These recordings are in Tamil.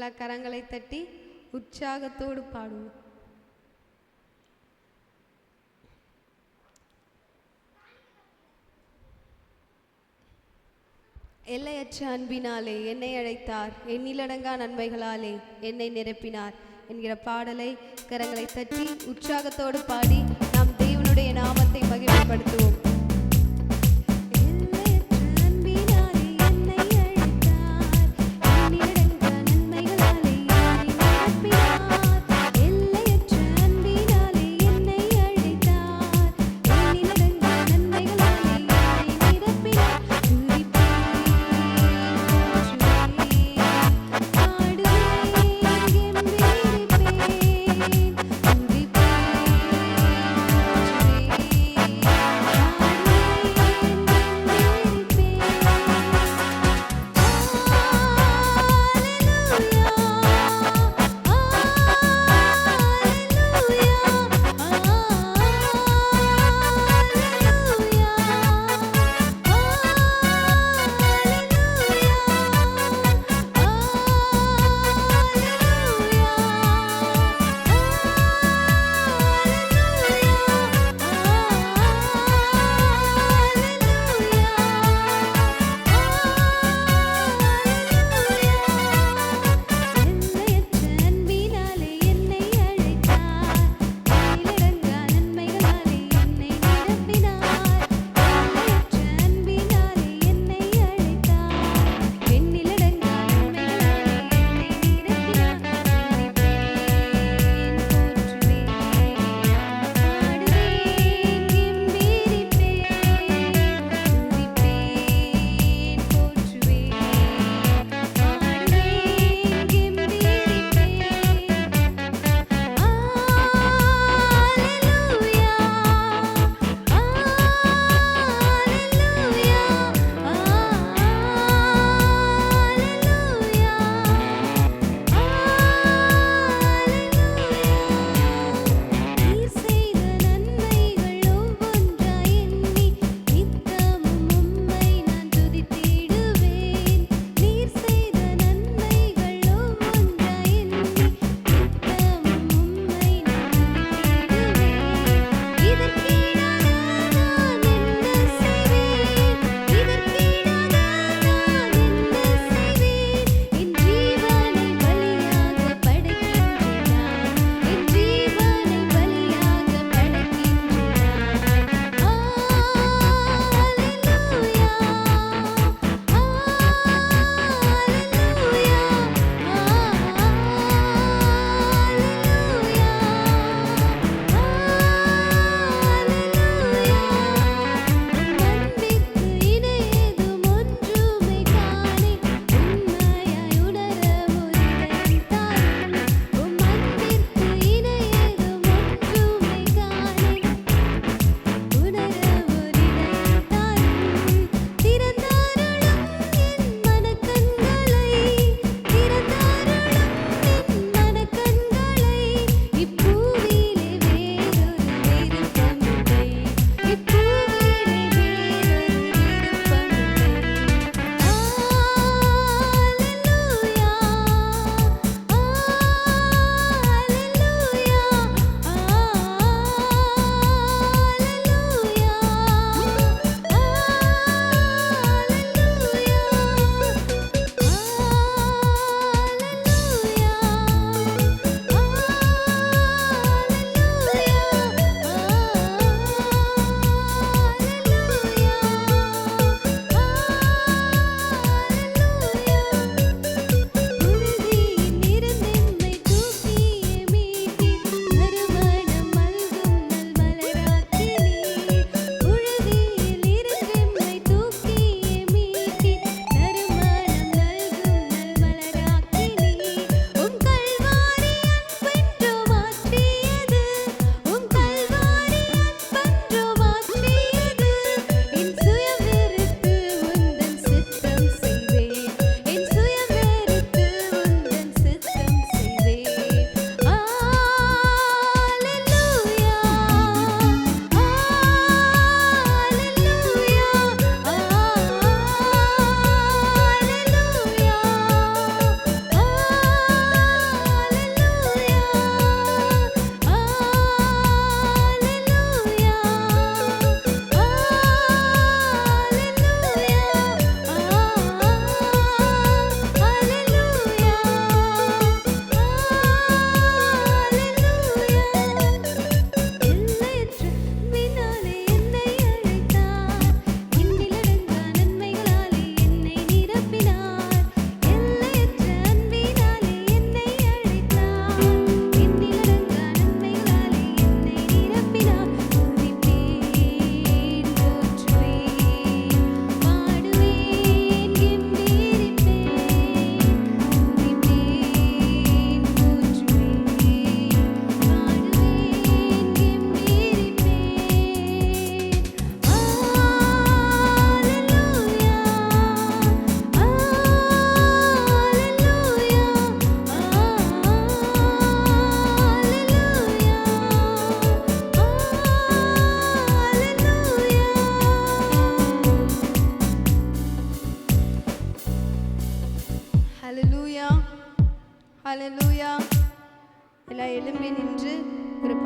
நல்லா கரங்களை தட்டி உற்சாகத்தோடு பாடுவோம். எல்லையற்ற அன்பினாலே என்னை அழைத்தார், எண்ணிலடங்கா நன்மைகளாலே என்னை நிரப்பினார் என்கிற பாடலை கரங்களை தட்டி உற்சாகத்தோடு பாடி நாம் தேவனுடைய நாமத்தை மகிமைப்படுத்துவோம்.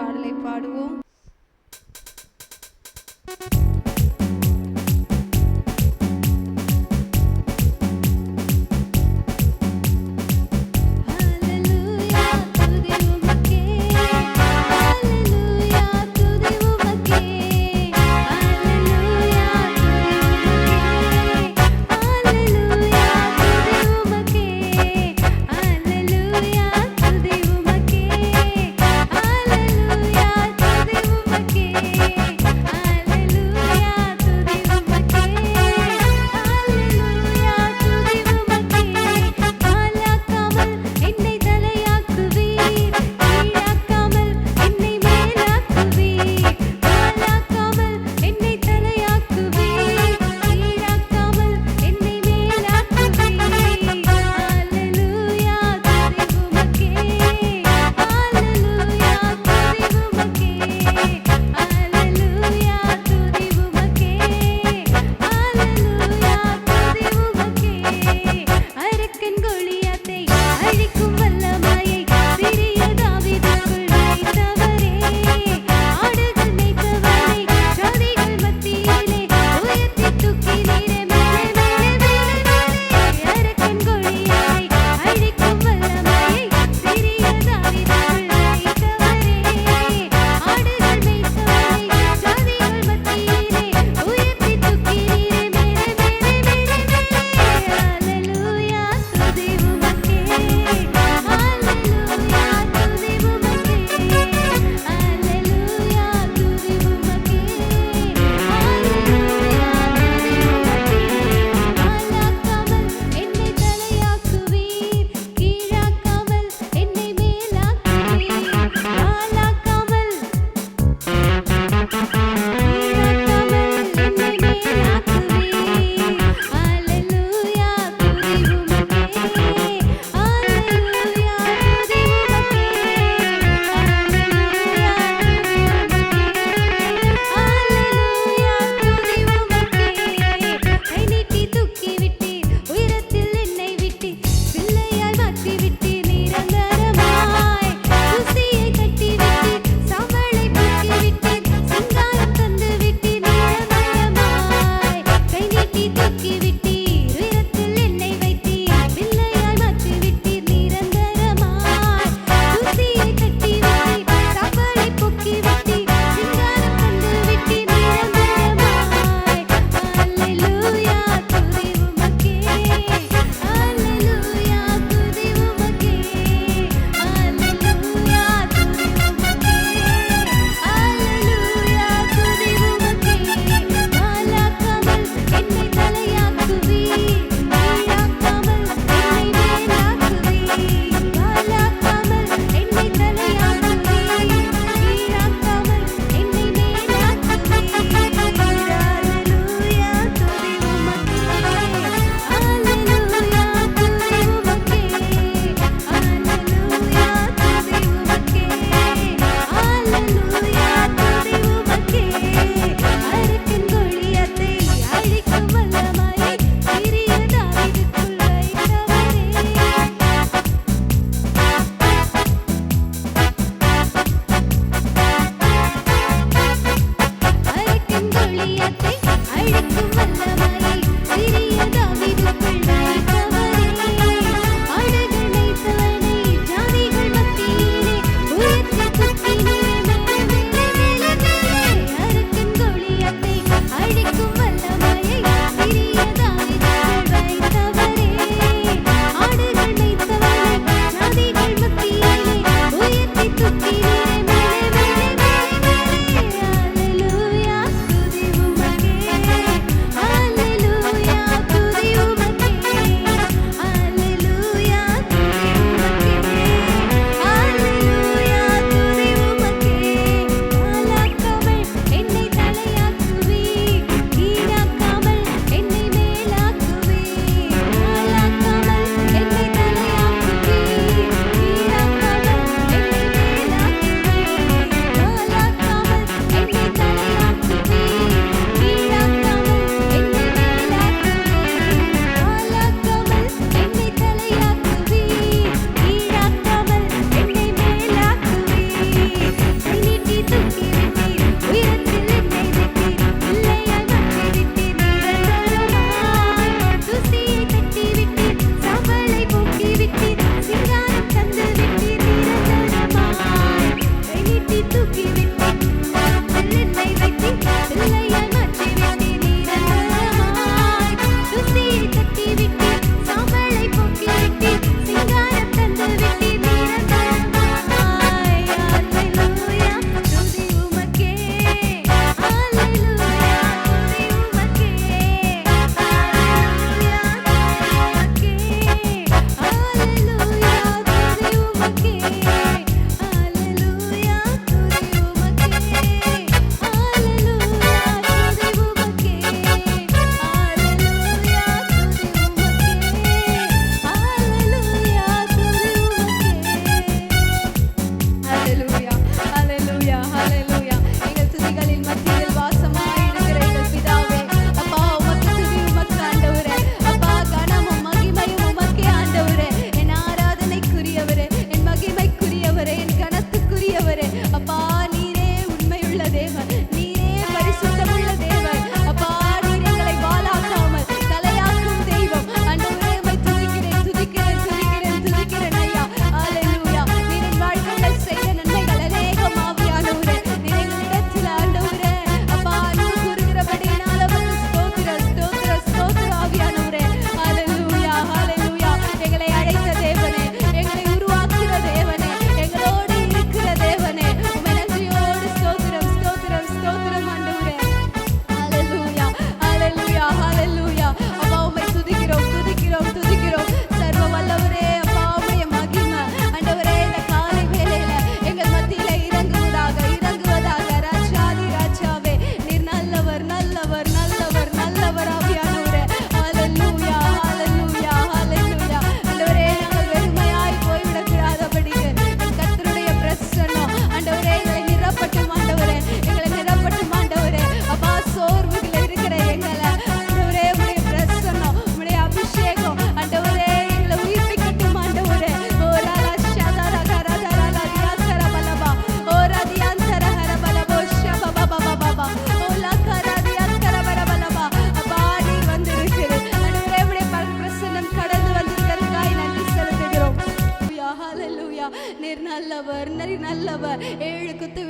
பாடலை பாடுவோம்.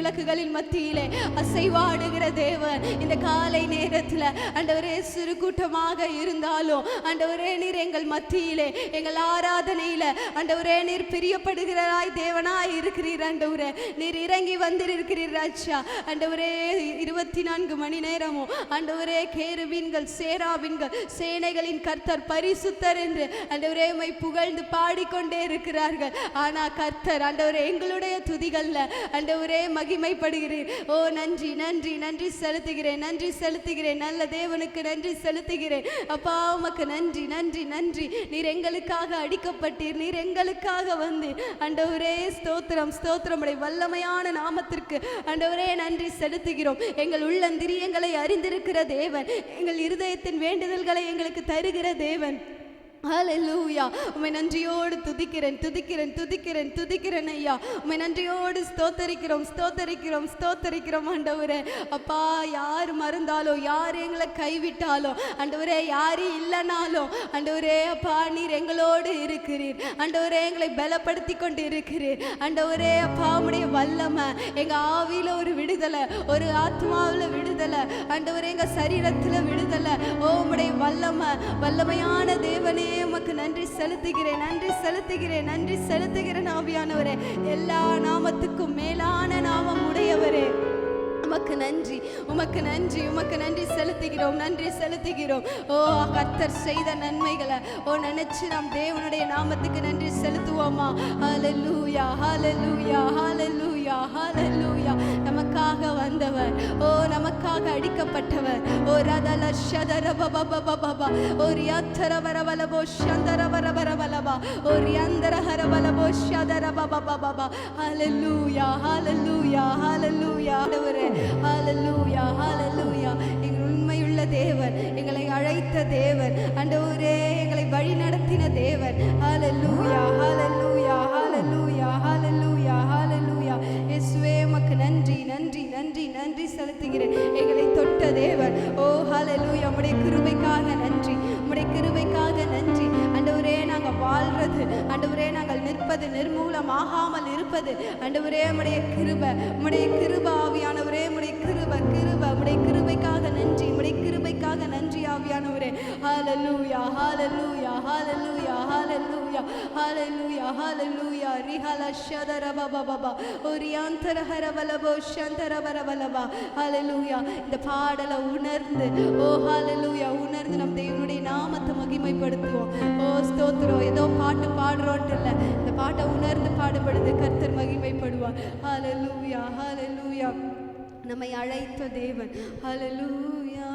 விளக்குகளின் மத்தியிலே அசைவாடுகிற தேவன். இந்த காலை நேரத்தில் ஆண்டவரே சிறு கூட்டமாக இருந்தாலும் ஆண்டவரே நீர் எங்கள் மத்தியிலே எங்கள் ஆராதனையில ஆண்டவரே நீர் பிரியப்படுகிறாய் தேவனாய் இருக்கிறீர். ஆண்டவரே நீர் இறங்கி வந்திருக்கிறீர் ராஜா. ஆண்டவரே 24 மணி நேரமும் ஆண்டவரே கேருபீன்கள் சேராபீன்கள் சேனைகளின் கர்த்தர் பரிசுத்தர் என்று ஆண்டவரே உம்மை புகழ்ந்து பாடிக்கொண்டே இருக்கிறார்கள். ஆனா கர்த்தர் ஆண்டவரே எங்களுடைய துதிகள்ல ஆண்டவரே மகிமைப்படுகிறீர். ஓ நன்றி நன்றி நன்றி செலுத்துகிறேன், நன்றி செலுத்துகிறேன். நல்ல தேவனுக்கு நன்றி செலுத்துகிறேன். அப்பா உமக்கு நன்றி நன்றி நன்றி. நீர் எங்களுக்காக அடிக்கப்பட்டீர், நீர் எங்களுக்காக வந்து ஆண்டவரே ஸ்தோத்திரம் ஸ்தோத்திரம். வல்லமையான நாமத்திற்கு ஆண்டவரே நன்றி செலுத்துகிறோம். எங்கள் உள்ளந்திரியங்களை அறிந்திருக்கிற தேவன், எங்கள் இருதயத்தின் வேண்டுதல்களை எங்களுக்கு தருகிற தேவன். ஹல்லேலூயா. உம்மை நன்றியோடு துதிக்கிறேன் துதிக்கிறேன் துதிக்கிறேன் துதிக்கிறேன் ஐயா. உம்மை நன்றியோடு ஸ்தோத்தரிக்கிறோம் ஸ்தோத்தரிக்கிறோம் ஸ்தோத்தரிக்கிறோம் ஆண்டவரே. அப்பா யார் மறந்தாலோ யார் எங்களை கைவிட்டாலோ ஆண்டவரே யார் இல்லைனாலும் ஆண்டவரே அப்பா நீர் எங்களோடு இருக்கிறீர். ஆண்டவரே எங்களை பலப்படுத்தி கொண்டு இருக்கிறீர். ஆண்டவரே அப்பா உம்முடைய வல்லமை எங்கள் ஆவியில் ஒரு விடுதலை, ஒரு ஆத்மாவில் விடுதலை, ஆண்டவரே எங்கள் சரீரத்தில் விடுதலை. ஓ உம்முடைய வல்லமை வல்லமையான தேவனே உமக்கு நன்றி செலுத்துகிறேன் நன்றி செலுத்துகிறேன் நன்றி செலுத்துகிறேன் ஆவியானவரே. எல்லா நாமத்துக்கும் மேலான நாமம் உடையவரே உமக்கு நன்றி உமக்கு நன்றி உமக்கு நன்றி செலுத்துகிறோம் நன்றி செலுத்துகிறோம். ஓ கர்த்தர் செய்த நன்மைகளை நினைச்சு நாம் தேவனுடைய நாமத்துக்கு நன்றி செலுத்துவோமா? ஹல்லேலூயா ஹல்லேலூயா ஹல்லேலூயா ஹல்லேலூயா. நமக்காக வந்தவர், ஓ நமக்காக அடிக்கப்பட்டவர். ஓ ரதல ஷதர பபபபபப ஓ ரியத்தர வரவலபோ ஷந்தர வரவரவலபா ஓ ரியந்தர ஹரவலபோ ஷதர பபபபப. ஹல்லேலூயா ஹல்லேலூயா ஹல்லேலூயா. ஹல்லேலூயா ஹல்லேலூயா. எங்கள் உண்மையுள்ள தேவன், எங்களை அழைத்த தேவன், ஆண்டவரே எங்களை வழி நடத்தின தேவன். ஹல்லேலூயா ஹல்லேலூயா ஹல்லேலூயா ஹல்லேலூயா ஹல்லேலூயா. இயேசுவே உமக்கு நன்றி நன்றி நன்றி நன்றி செலுத்துகிறேன். எங்களை தொட்ட தேவன். ஓ ஹல்லேலூயா. உம்முடைய கிருபைக்காக நன்றி, உம்முடைய கிருபைக்காக நன்றி. ஆண்டவரே நாங்கள் வாழ்றது, ஆண்டவரே நாங்கள் நிற்பது, நிர்மூலமாகாமல் இருப்பது ஆண்டவரே உம்முடைய கிருபை, உம்முடைய கிருபை ஆவியானவரே. உம்முடைய கிருபை கிருபை உம்முடைய கிருபைக்காக நன்றி, உம்முடைய கிருபைக்காக நன்றி ஆவியானவரே. ஹல்லேலூயா ஹல்லேலூயா ஹல்லேலூயா ஹல்லேலூயா ஹல்லேலூயா ஹல்லேலூயா. ரிஹல ஷதர பபபப ஓரியாந்தர ஹரவலபோ ஷந்தர வரவலபா. ஹல்லேலூயா. இந்த பாடலை உணர்ந்து, ஓ ஹல்லேலூயா உணர்ந்து நம் தேவனுடைய நாமத்தை மகிமைப்படுத்துவோம். ஓ ஸ்தோத்திரம். ஏதோ பாட்டு பாடுறோன்ட்டு இல்லை, இந்த பாட்டை உணர்ந்து பாடுபடுது கர்த்தர் மகிமைப்படுவார். ஹல்லேலூயா ஹல்லேலூயா. நம்மை அழைத்த தேவன். ஹல்லேலூயா.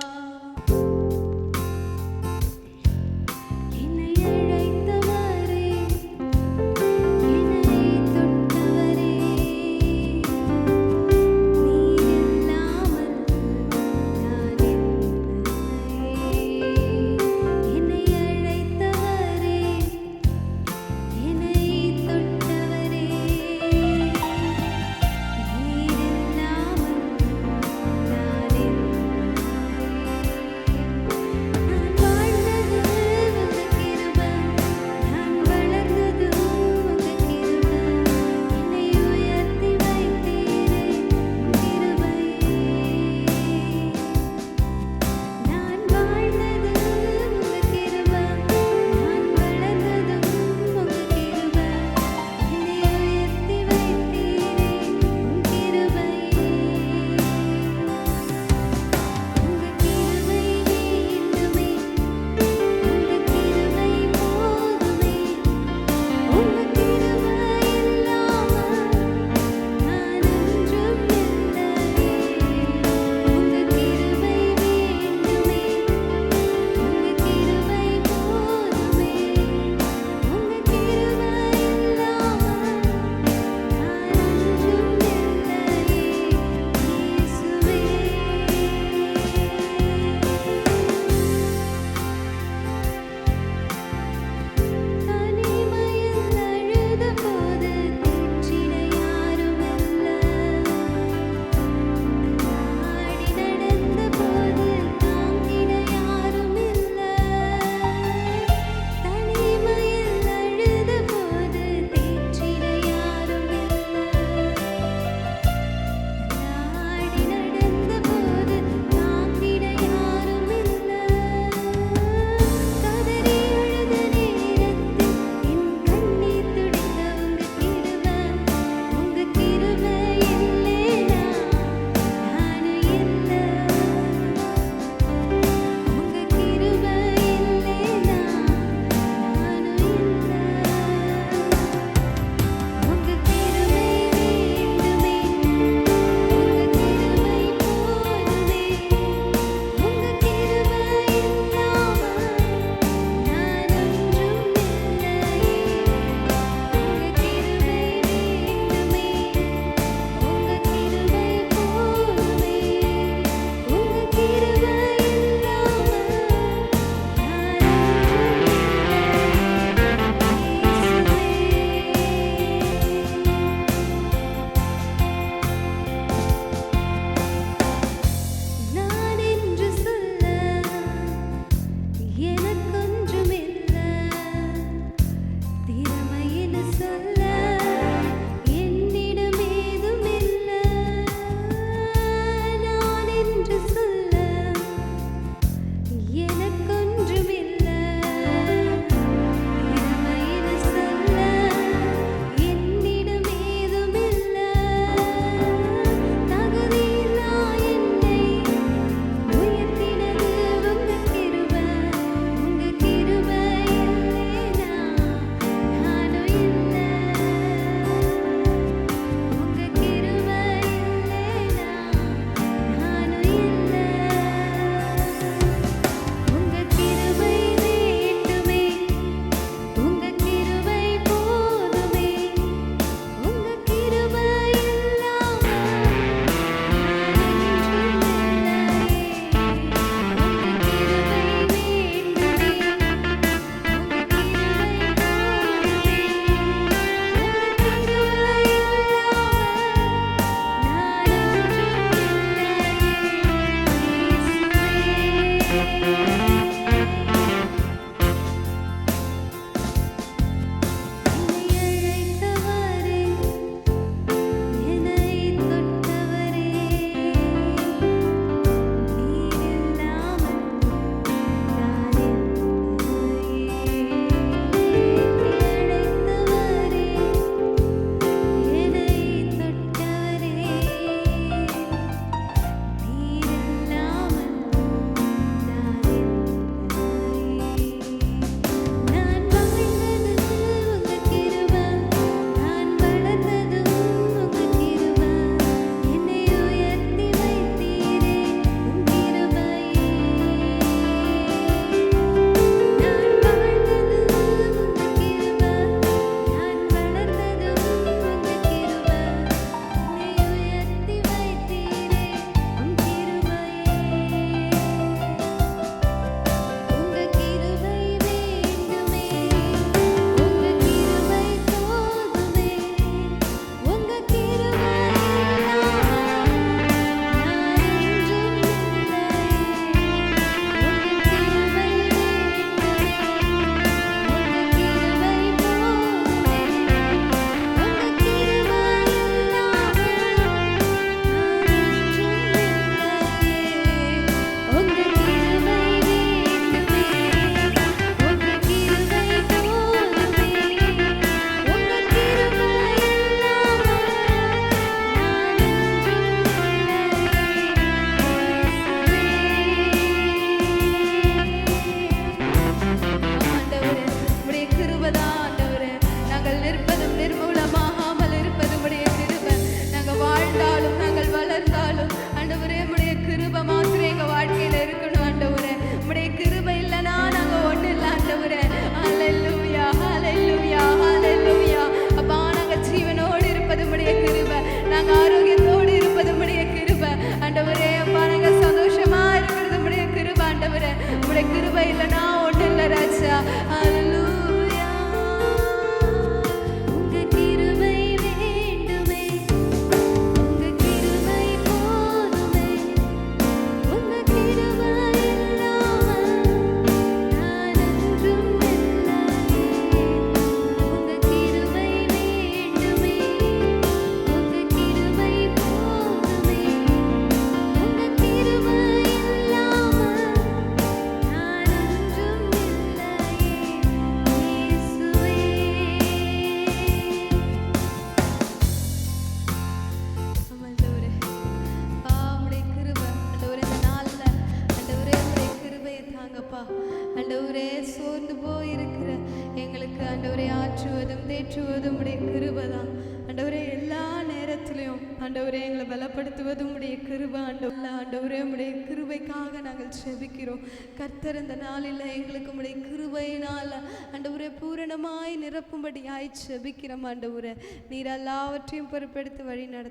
போயிருக்கிற எங்களுக்கு ஆண்டவரே ஆற்றுவதும் தேற்றுவதும் உடைய கிருபைதான் ஆண்டவரே. எல்லா நேரத்திலையும் ஆண்டவரே எங்களை பலப்படுத்துவதும் உடைய கிருபை ஆண்டவரே. உடைய கிருபைக்காக நாங்கள் செபிக்கிறோம் கர்த்தர். இந்த நாளில் எங்களுக்கு உடைய கிருபையினால் ஆண்டவரே பூரணமாய் நிரப்பும்படியாய் செபிக்கிறோம் ஆண்டவரே. நீர் எல்லாவற்றையும் பொறுப்பெடுத்து வழி நடத்த